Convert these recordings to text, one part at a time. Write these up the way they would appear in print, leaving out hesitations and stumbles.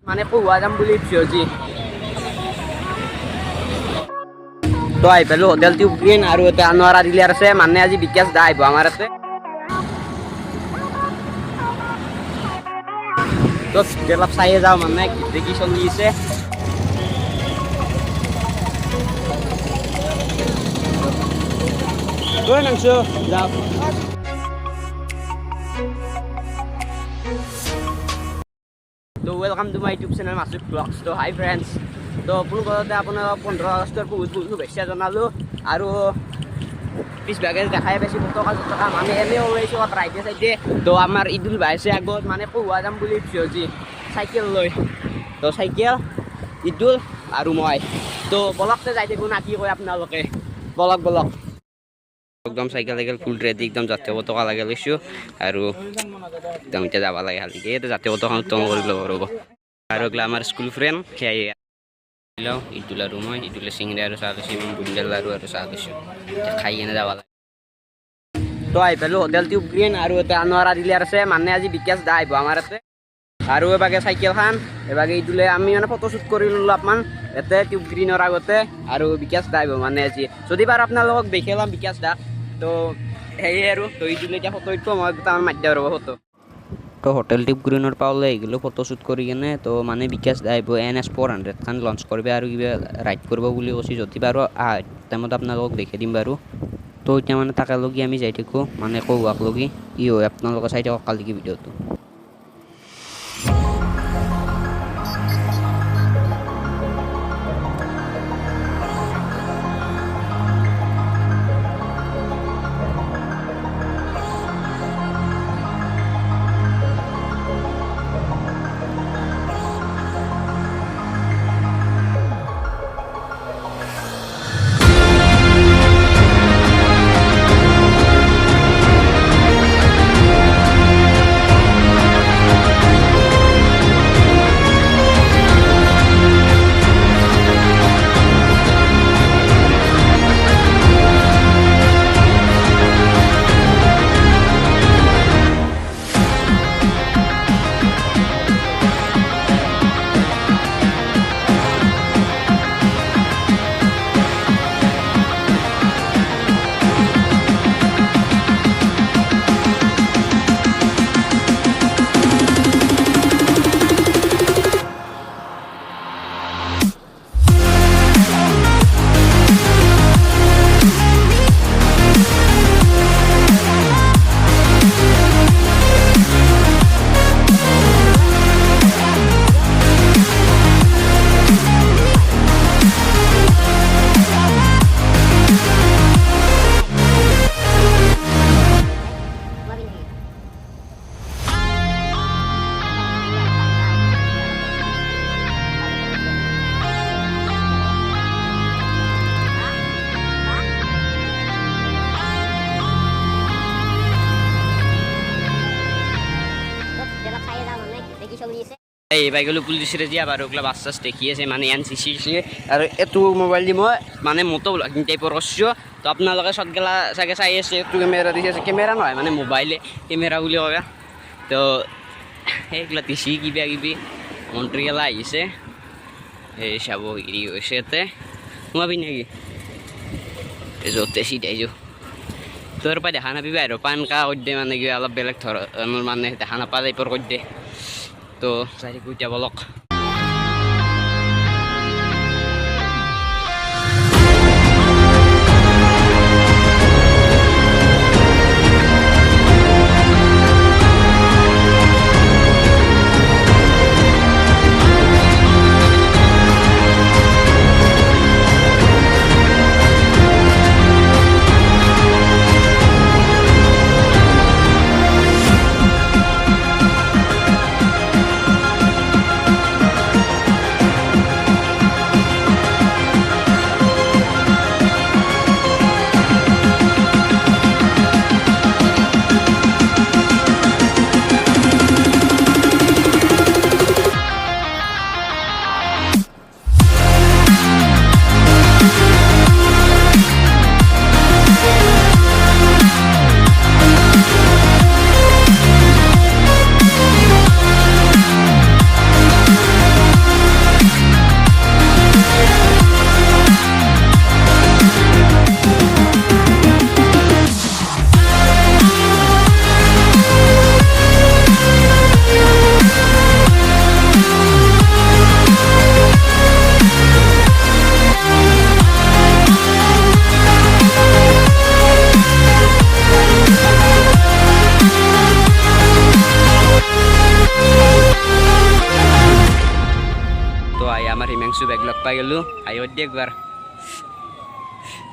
মানে কোৱা যাম বুলি ভাবিছি তো আহি পেলো হোটেল টিউব গ্ৰীণ আৰু এটা আনোৱাৰা ডিলাৰ আছে মানে আজি বিকাশ দা আহিব আমাৰ ইয়াতে তো অলপ চাইয়ে যাওঁ মানে কি চলি আছে গৈ নাংছো যাওঁ তো welcome to my YouTube channel Masud vlogs তো হাই ফ্রেন্ডস তো পুনৰবাৰতে আপোনাৰ 15 আগষ্টৰ বহুত শুভেচ্ছা জনালোঁ আৰু পিছভাগে দেখাই পাইছোঁ পতাকা মানে এনেই ওলাইছোঁ ৰাইডে চাইডে তো আমাৰ ইদুল ভাই আছে আগত মানে কোৱা যাম বুলি ভাবিছি চাইকেল লৈ তো চাইকেল ইদুল আৰু মই তো বলকতে যাই থাকোঁ না কি কয় আপোনালোকে বলক একদম চাইকেল ফুল ৰেডি একদম জাতীয় পতাকা লাগে লৈছোঁ আৰু একদম এতিয়া যাব লাগে খালিকে এতিয়া জাতীয় পতাকা উত্তোলন কৰি ল'ব ৰ'ব আৰু এইগিলা আমাৰ স্কুল ফ্ৰেণ্ড সেয়াই লওঁ ইদুল আৰু মই ইদুলে চিঙৰা আৰু চাহ লৈছোঁ ইমান বুন্দেল লাৰু আৰু চাহ লৈছোঁ খাই কিনে যাব লাগে তো আহি পেলো হোটেল টিউব গ্ৰীণ আৰু এটা আনোৱাৰা ডিলাৰ আছে মানে আজি বিকাশ দা আহিব আমাৰ ইয়াতে আৰু এবাগে চাইকেলখন এবাগে ইদুলে আমি মানে ফটোশ্বুট কৰি ল'লোঁ অলপমান ইয়াতে টিউব গ্ৰীণৰ আগতে আৰু বিকাশ দা আহিব মানে আজি যদি বাৰু আপোনালোকক দেখি ল'ম বিকাশ দাক তো সেয়ে আৰু তো ইদুলে এতিয়া ফটো উঠিব মই দুটামান মাতি ৰ'ব ফটো তো হোটেল টিউব গ্ৰীণৰ পৰা ওলাই আহিলোঁ ফটোশ্বুট কৰি কিনে তো মানে বিকাশ দা আহিব NS 400 খান লঞ্চ কৰিব আৰু কিবা ৰাইড কৰিব বুলি কৈছে যদি বাৰু টাইমত আপোনালোকক দেখি দিম বাৰু তো এতিয়া মানে তাকে লগি আমি যাই থাকোঁ মানে কৌৱাক লগি ই হয় আপোনালোকে চাই থাকক কালিকি ভিডিঅ'টো এই পাই গ'লোঁ পুলিচে দিয়া বাৰু ওগলা বাছ চাছ দেখি আছে মানে NCC আৰু এইটো মোবাইল দি মই মানে মটো ব্লগিং টাইপৰ কৰিছোঁ তো আপোনালোকে চবগিলা চাগে চাই আছে এইটো কেমেৰা দিছে কেমেৰা নহয় মানে মোবাইলে কেমেৰা বুলি কয় তো সেইগিলা দিছি কিবা কিবি মন্ত্ৰীগিলা আহিছে এই চাব হেৰি হৈছে ইয়াতে সোমাবি নেকি এই য'তে চিধাই যাওঁ তোৰ পৰা দেখা নাপাবি আৰু পান কা কৰি দিয়ে মানে কিবা অলপ বেলেগ ধৰণৰ মানে দেখা নাপা টাইপৰ কৰি দিয়ে তো চাই থাকোঁ এতিয়া বলক আমাৰ হিমাংশু বেগ লগ পাই গ'লোঁ আহিব দিয়ে একবাৰ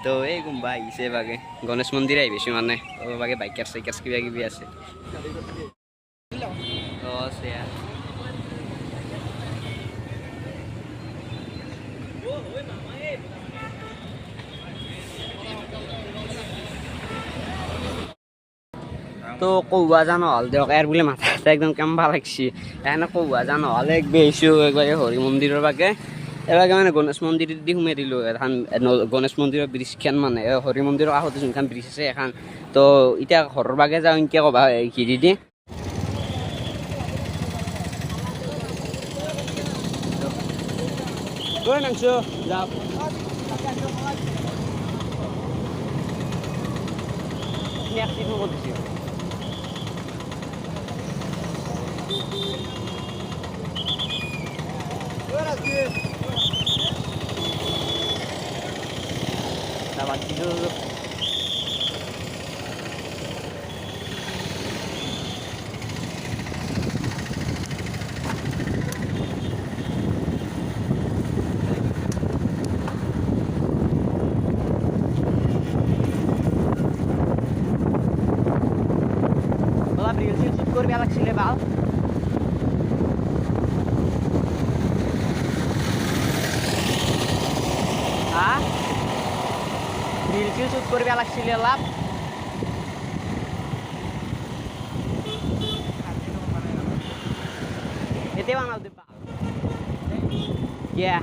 তো এই কোনোবা আহিছে বাগে গণেশ মন্দিৰ আহিছোঁ মানে বাগে বাইকাৰ চাইকাৰ কিবা কিবি আছে তো কৌৱা জানো হল দিয়ক ইয়াৰ বোলে মাথা একদম কেম্বা লাগছি এনে কৌৱা জানো হলে বেছো একবাৰে হৰি মন্দিৰৰ বাগে এবাগে মানে গণেশ মন্দিৰ দি সোমাই দিলোঁ এখন গণেশ মন্দিৰৰ ব্ৰিজখন মানে হৰি মন্দিৰৰ কাষতে যোনখন ব্ৰিজ আছে এখন তো এতিয়া ঘৰৰ বাগে যাওঁ এনেকৈ ক'বা ঘিৰি দি মাংস যাওক দিছোঁ কৰবে লাগছিলে বাল হ্যাঁ ৰিল শুট কৰবে লাগছিলে লাভ এতে বানাও দেবা ইয়া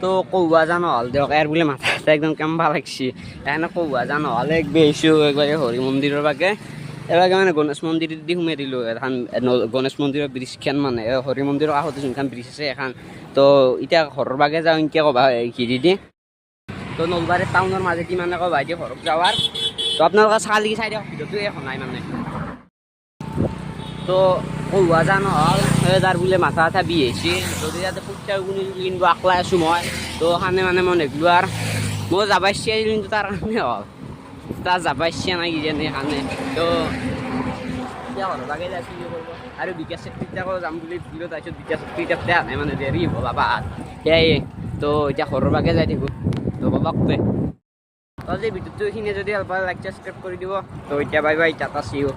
তো কৌৱা জানো হল দিয়ক ইয়াৰ বোলে মাথা একদম কেম্বা লাগছি এনে কৌৱা জানো হলে বেছো একবাৰে হৰি মন্দিৰৰ বাগে এবাৰকে মানে গণেশ মন্দিৰ দি সোমাই দিলোঁ এখন গণেশ মন্দিৰৰ ব্ৰিজখন মানে হৰি মন্দিৰৰ কাষতে যোনখন ব্ৰিজ আছে এখন তো এতিয়া ঘৰৰ বাগে যাওঁ এনেকৈ ক'বা ঘিৰি দি তো নলবাৰী টাউনৰ মাজেদি মানে ক'বা এতিয়া ঘৰত যাৱাৰ তো আপোনালোকে চালি চাই দিয়ক ভিডিঅ'টো এখন নাই মানে তো কহুৱা যা নহ'ল তাৰ বোলে মাথা চাথা বিষ হৈছে যদি ইয়াতে পইচা কিনিব আকলাই আছোঁ মই তো সেইকাৰণে মানে মই নেগলোঁ আৰু মই যাব ইচ্ছা কিন্তু তাৰ কাৰণে হ'ল তাৰ যাব ইচ্ছা নাই কিজানি সেইকাৰণে তো এতিয়া ঘৰৰ বাগে যাই কি কৰিব আৰু বিকাশ চেত্ৰীতাকো যাম বুলি ভাবিলোঁ তাৰপিছত বিকাশ চেত্ৰীতাতে আনে মানে দেৰি হ'ল আবাৰ সেয়াই তো এতিয়া ঘৰৰ বাগে যাই থাকোঁ তো বাবাকে তো আজি ভিডিঅ'টো এইখিনিয়ে যদি ভাল পায় লাইক ছাবস্ক্ৰাইব কৰি দিব তো এতিয়া bye bye tata see U